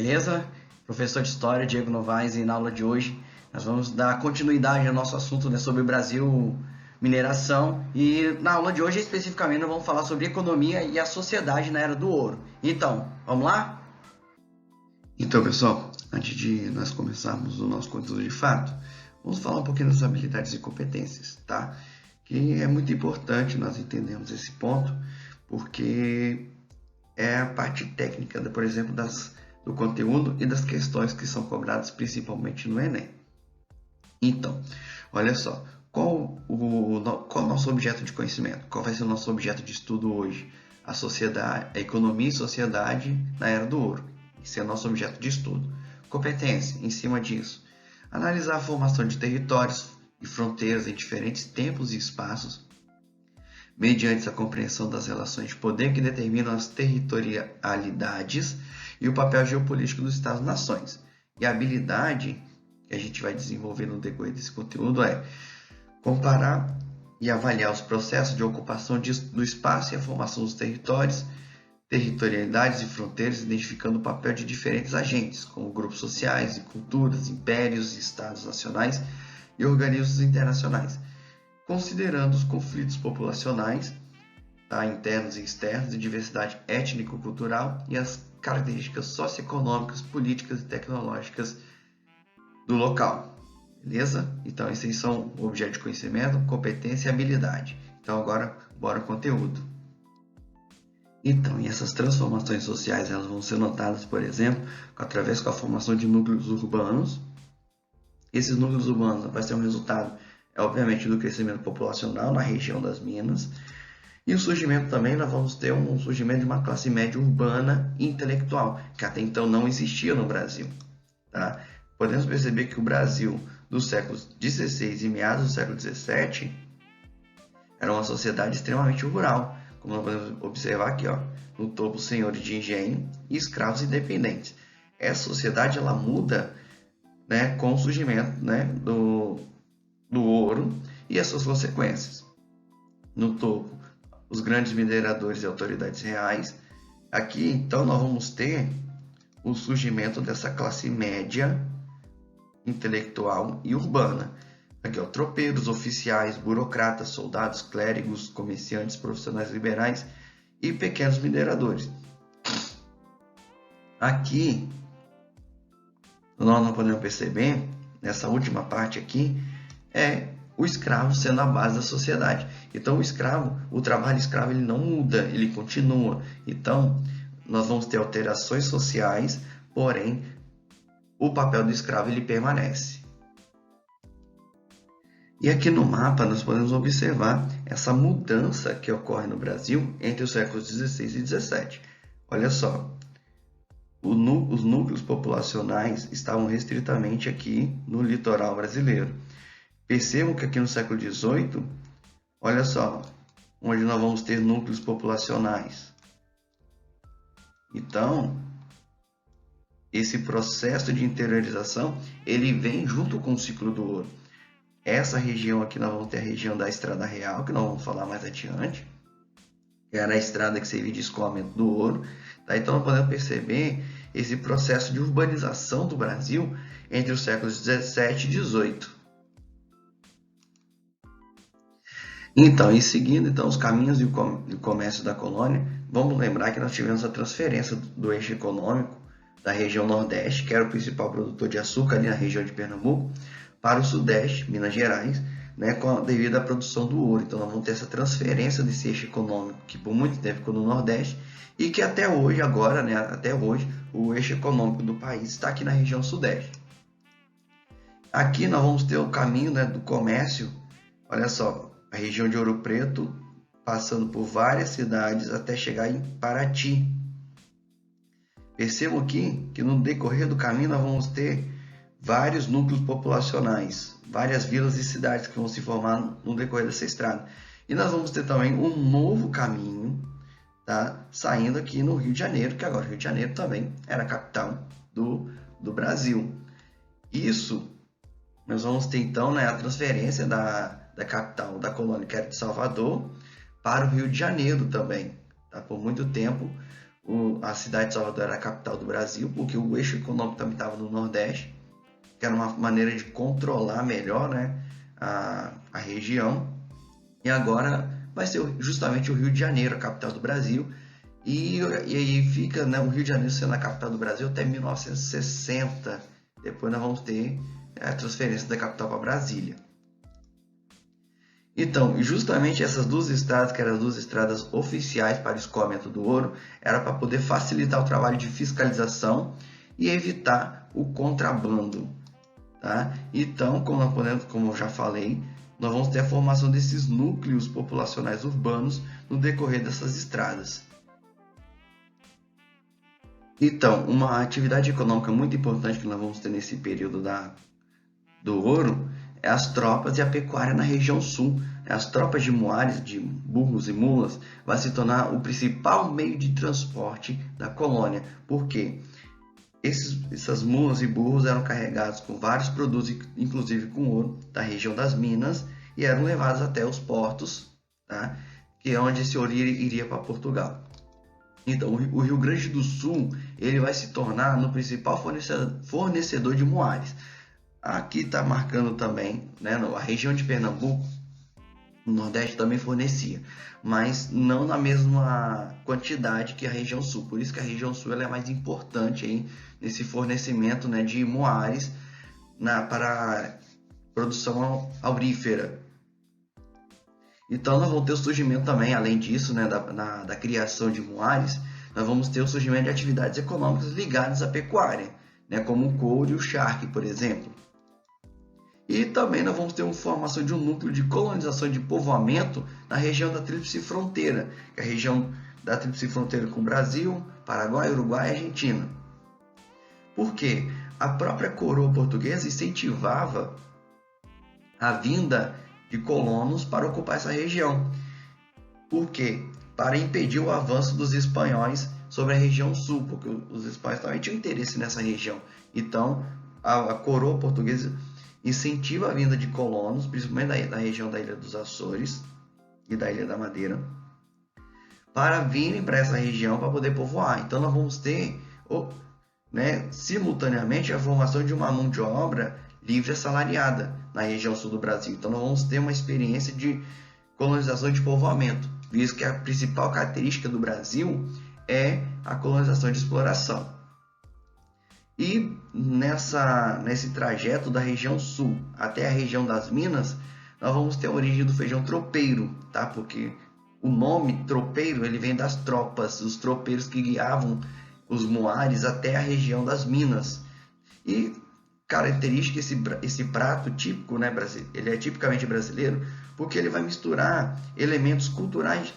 beleza? Professor de História, Diego Novaes, e na aula de hoje nós vamos dar continuidade ao nosso assunto, né, sobre o Brasil, mineração, e na aula de hoje especificamente nós vamos falar sobre economia e a sociedade na Era do Ouro. Então, vamos lá? Então, pessoal, antes de nós começarmos o nosso conteúdo de fato, vamos falar um pouquinho das habilidades e competências, tá? Que é muito importante nós entendermos esse ponto, porque é a parte técnica, por exemplo, do conteúdo e das questões que são cobradas principalmente no Enem. Então, olha só, qual o nosso objeto de conhecimento? Qual vai ser o nosso objeto de estudo hoje? A sociedade, a economia e sociedade na Era do Ouro. Esse é o nosso objeto de estudo. Competência, em cima disso. Analisar a formação de territórios e fronteiras em diferentes tempos e espaços, mediante a compreensão das relações de poder que determinam as territorialidades e o papel geopolítico dos Estados-nações. E a habilidade que a gente vai desenvolver no decorrer desse conteúdo é comparar e avaliar os processos de ocupação do espaço e a formação dos territórios, territorialidades e fronteiras, identificando o papel de diferentes agentes, como grupos sociais e culturas, impérios e estados nacionais e organismos internacionais, considerando os conflitos populacionais, tá, internos e externos, de diversidade étnico-cultural e as características socioeconômicas, políticas e tecnológicas do local. Beleza? Então, esses são o objeto de conhecimento, competência e habilidade. Então, agora, bora ao conteúdo. Então, e essas transformações sociais elas vão ser notadas, por exemplo, através da formação de núcleos urbanos. Esses núcleos urbanos vai ser um resultado, obviamente, do crescimento populacional na região das minas. E o surgimento também, nós vamos ter um surgimento de uma classe média urbana e intelectual, que até então não existia no Brasil. Tá? Podemos perceber que o Brasil dos séculos XVI e meados do século XVII era uma sociedade extremamente rural, como nós podemos observar aqui, ó, no topo senhores de engenho e escravos independentes. Essa sociedade ela muda, né, com o surgimento, né, do ouro e as suas consequências. No topo, os grandes mineradores e autoridades reais. Aqui, então, nós vamos ter o surgimento dessa classe média intelectual e urbana. Aqui, ó, tropeiros, oficiais, burocratas, soldados, clérigos, comerciantes, profissionais liberais e pequenos mineradores. Aqui, nós não podemos perceber, nessa última parte aqui, é o escravo sendo a base da sociedade. Então, o trabalho escravo, ele não muda, ele continua. Então, nós vamos ter alterações sociais, porém, o papel do escravo ele permanece. E aqui no mapa nós podemos observar essa mudança que ocorre no Brasil entre os séculos XVI e XVII. Olha só, os núcleos populacionais estavam restritamente aqui no litoral brasileiro. Percebam que aqui no século XVIII, olha só, onde nós vamos ter núcleos populacionais. Então, esse processo de interiorização, ele vem junto com o ciclo do ouro. Essa região aqui, nós vamos ter a região da Estrada Real, que nós vamos falar mais adiante, que era a estrada que servia de escoamento do ouro. Tá? Então, nós podemos perceber esse processo de urbanização do Brasil entre os séculos XVII e XVIII. Então, e seguindo então, os caminhos e o comércio da colônia, vamos lembrar que nós tivemos a transferência do eixo econômico da região Nordeste, que era o principal produtor de açúcar ali na região de Pernambuco, para o Sudeste, Minas Gerais, né, devido à produção do ouro. Então, nós vamos ter essa transferência desse eixo econômico, que por muito tempo ficou no Nordeste, e que até hoje, agora, né, até hoje, o eixo econômico do país está aqui na região Sudeste. Aqui nós vamos ter o caminho, né, do comércio, olha só, a região de Ouro Preto, passando por várias cidades até chegar em Paraty. Percebam aqui que no decorrer do caminho nós vamos ter vários núcleos populacionais, várias vilas e cidades que vão se formar no decorrer dessa estrada. E nós vamos ter também um novo caminho, tá, saindo aqui no Rio de Janeiro, que agora o Rio de Janeiro também era a capital do Brasil. Isso, nós vamos ter então, né, a transferência da capital da colônia, que era de Salvador, para o Rio de Janeiro também. Tá? Por muito tempo, a cidade de Salvador era a capital do Brasil, porque o eixo econômico também estava no Nordeste, que era uma maneira de controlar melhor, né, a região. E agora vai ser justamente o Rio de Janeiro, a capital do Brasil. E aí fica, né, o Rio de Janeiro sendo a capital do Brasil até 1960. Depois nós vamos ter a transferência da capital para Brasília. Então, justamente essas duas estradas, que eram as duas estradas oficiais para o escoamento do ouro, era para poder facilitar o trabalho de fiscalização e evitar o contrabando. Tá? Então, como eu já falei, nós vamos ter a formação desses núcleos populacionais urbanos no decorrer dessas estradas. Então, uma atividade econômica muito importante que nós vamos ter nesse período do ouro é as tropas e a pecuária na região sul. As tropas de muares, de burros e mulas, vai se tornar o principal meio de transporte da colônia. Por quê? Essas mulas e burros eram carregados com vários produtos, inclusive com ouro, da região das minas, e eram levados até os portos, tá? Que é onde esse ouro iria para Portugal. Então, o Rio Grande do Sul ele vai se tornar no principal fornecedor de muares. Aqui está marcando também, né, a região de Pernambuco, no Nordeste também fornecia, mas não na mesma quantidade que a região Sul. Por isso que a região Sul ela é mais importante aí nesse fornecimento, né, de muares para produção aurífera. Então nós vamos ter o surgimento também, além disso, né, da criação de muares, nós vamos ter o surgimento de atividades econômicas ligadas à pecuária, né, como o couro e o charque, por exemplo. E também nós vamos ter uma formação de um núcleo de colonização e de povoamento na região da Tríplice Fronteira, que é a região da Tríplice Fronteira com o Brasil, Paraguai, Uruguai e Argentina. Por quê? A própria coroa portuguesa incentivava a vinda de colonos para ocupar essa região. Por quê? Para impedir o avanço dos espanhóis sobre a região sul, porque os espanhóis também tinham interesse nessa região. Então, a coroa portuguesa incentiva a vinda de colonos, principalmente da região da Ilha dos Açores e da Ilha da Madeira, para virem para essa região para poder povoar. Então nós vamos ter, né, simultaneamente a formação de uma mão de obra livre assalariada na região sul do Brasil. Então nós vamos ter uma experiência de colonização e de povoamento, visto que a principal característica do Brasil é a colonização de exploração. E nesse trajeto da região sul até a região das Minas, nós vamos ter a origem do feijão tropeiro, tá? Porque o nome tropeiro ele vem das tropas, os tropeiros que guiavam os muares até a região das Minas. E característica esse prato típico, né, ele é tipicamente brasileiro, porque ele vai misturar elementos culturais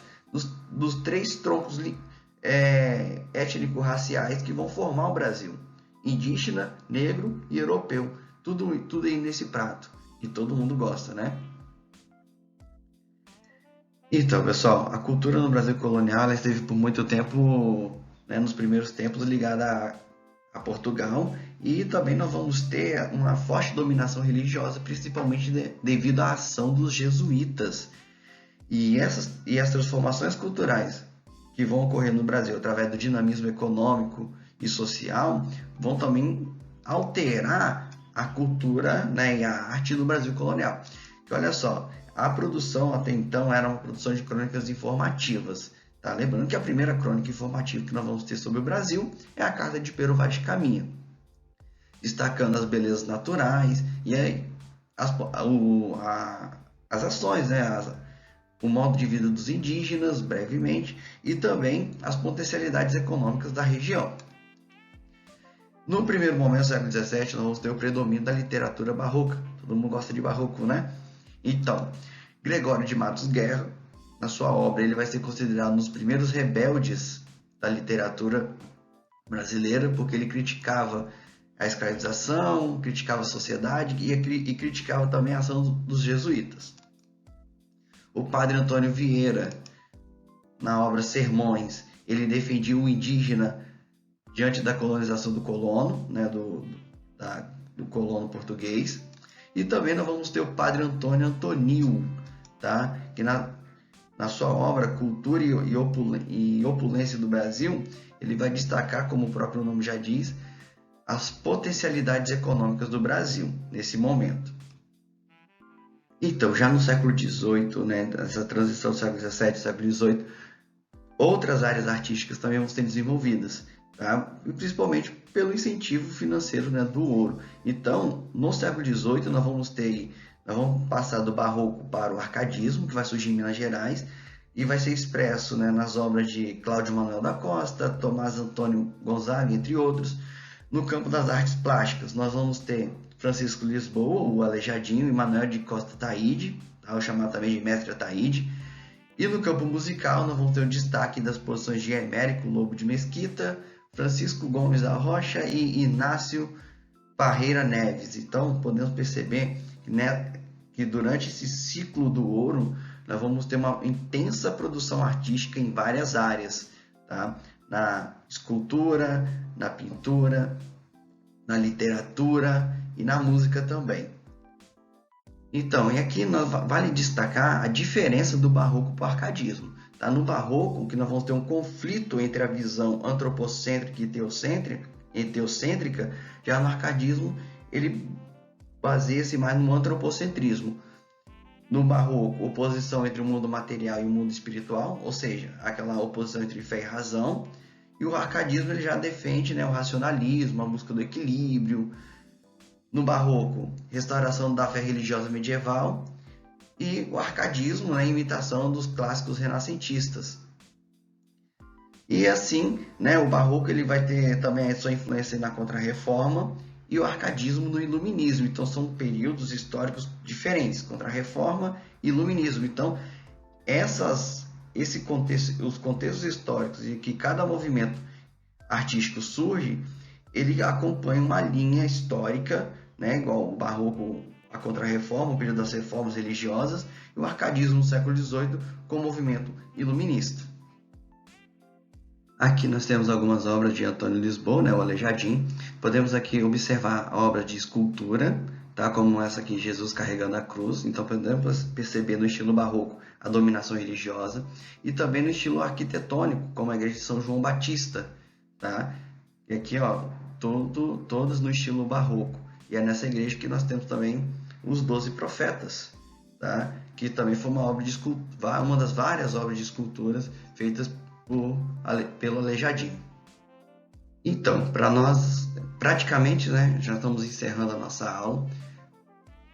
dos três troncos étnico-raciais que vão formar o Brasil: indígena, negro e europeu. Tudo aí nesse prato. E todo mundo gosta, né? Então, pessoal, a cultura no Brasil colonial ela esteve por muito tempo, né, nos primeiros tempos, ligada a Portugal. E também nós vamos ter uma forte dominação religiosa, principalmente devido à ação dos jesuítas. E as transformações culturais que vão ocorrer no Brasil através do dinamismo econômico e social vão também alterar a cultura, né, e a arte do Brasil colonial. Que olha só, a produção até então era uma produção de crônicas informativas. Tá? Lembrando que a primeira crônica informativa que nós vamos ter sobre o Brasil é a Carta de Pero Vaz de Caminha, destacando as belezas naturais e aí as ações, né, o modo de vida dos indígenas, brevemente, e também as potencialidades econômicas da região. No primeiro momento, século XVII, nós vamos ter o predomínio da literatura barroca. Todo mundo gosta de barroco, né? Então, Gregório de Matos Guerra, na sua obra, ele vai ser considerado um dos primeiros rebeldes da literatura brasileira, porque ele criticava a escravização, criticava a sociedade e criticava também a ação dos jesuítas. O padre Antônio Vieira, na obra Sermões, ele defendia o indígena diante da colonização do colono, né, do colono português. E também nós vamos ter o padre Antônio Antonil, tá? Que na sua obra Cultura e Opulência do Brasil, ele vai destacar, como o próprio nome já diz, as potencialidades econômicas do Brasil nesse momento. Então, já no século XVIII, né, essa transição do século XVII, século XVIII, outras áreas artísticas também vão ser desenvolvidas, tá? E principalmente pelo incentivo financeiro, né, do ouro. Então, no século XVIII, nós vamos passar do barroco para o arcadismo, que vai surgir em Minas Gerais, e vai ser expresso, né, nas obras de Cláudio Manuel da Costa, Tomás Antônio Gonzaga, entre outros. No campo das artes plásticas, nós vamos ter Francisco Lisboa, o Aleijadinho, e Manuel de Costa Taide, tá? O chamado também de Mestre Taide. E no campo musical, nós vamos ter o destaque das posições de Américo Lobo de Mesquita, Francisco Gomes da Rocha e Inácio Parreira Neves. Então, podemos perceber que durante esse ciclo do ouro, nós vamos ter uma intensa produção artística em várias áreas, tá? Na escultura, na pintura, na literatura e na música também. Então, e aqui vale destacar a diferença do barroco para o arcadismo. Tá? No barroco, que nós vamos ter um conflito entre a visão antropocêntrica e teocêntrica, já no arcadismo ele baseia-se mais no antropocentrismo. No barroco, oposição entre o mundo material e o mundo espiritual, ou seja, aquela oposição entre fé e razão. E o arcadismo ele já defende, né, o racionalismo, a busca do equilíbrio. No barroco, restauração da fé religiosa medieval. E o arcadismo, né, imitação dos clássicos renascentistas. E assim, né, o barroco ele vai ter também a sua influência na Contra-Reforma e o arcadismo no Iluminismo. Então são períodos históricos diferentes, Contra-Reforma e Iluminismo. Então os contextos históricos em que cada movimento artístico surge, ele acompanha uma linha histórica, né, igual o barroco, a Contra-Reforma, o período das reformas religiosas, e o arcadismo no século XVIII com o movimento iluminista. Aqui nós temos algumas obras de Antônio Lisboa, né, o Aleijadinho. Podemos aqui observar a obra de escultura, tá, como essa aqui, Jesus carregando a cruz. Então podemos perceber no estilo barroco a dominação religiosa e também no estilo arquitetônico, como a igreja de São João Batista, tá? E aqui, ó, todas no estilo barroco. E é nessa igreja que nós temos também os 12 profetas, tá? Que também foi uma das várias obras de esculturas feitas pelo Aleijadinho. Então, para nós, praticamente, né, já estamos encerrando a nossa aula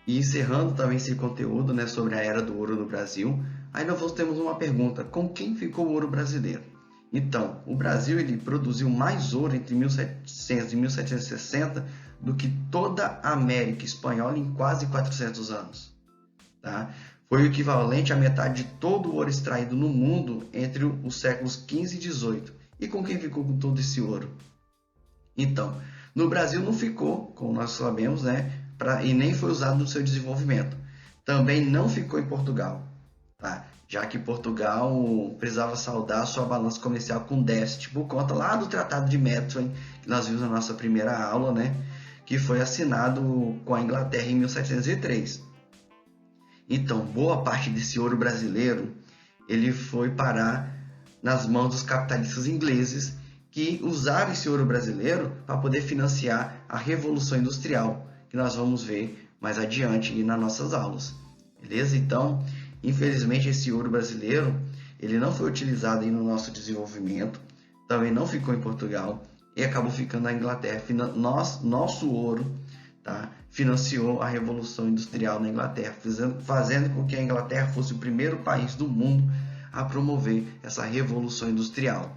e encerrando também esse conteúdo, né, sobre a Era do Ouro no Brasil. Aí nós temos uma pergunta: com quem ficou o ouro brasileiro? Então, o Brasil ele produziu mais ouro entre 1700 e 1760 do que toda a América Espanhola em quase 400 anos. Tá? Foi o equivalente à metade de todo o ouro extraído no mundo entre os séculos XV e XVIII. E com quem ficou com todo esse ouro? Então, no Brasil não ficou, como nós sabemos, né, e nem foi usado no seu desenvolvimento. Também não ficou em Portugal, tá? Já que Portugal precisava saldar sua balança comercial com déficit por conta lá do Tratado de Methuen, que nós vimos na nossa primeira aula, né, que foi assinado com a Inglaterra em 1703. Então, boa parte desse ouro brasileiro ele foi parar nas mãos dos capitalistas ingleses que usaram esse ouro brasileiro para poder financiar a Revolução Industrial, que nós vamos ver mais adiante nas nossas aulas. Beleza? Então, infelizmente, esse ouro brasileiro ele não foi utilizado aí no nosso desenvolvimento, também não ficou em Portugal e acabou ficando na Inglaterra. Nosso ouro, tá, financiou a Revolução Industrial na Inglaterra, fazendo com que a Inglaterra fosse o primeiro país do mundo a promover essa Revolução Industrial.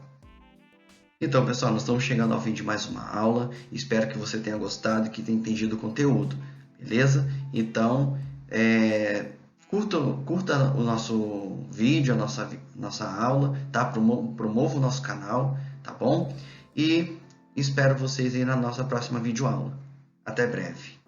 Então, pessoal, nós estamos chegando ao fim de mais uma aula. Espero que você tenha gostado e que tenha entendido o conteúdo, beleza? Então, curta o nosso vídeo, a nossa aula, tá? Promova o nosso canal, tá bom? E espero vocês aí na nossa próxima videoaula. Até breve.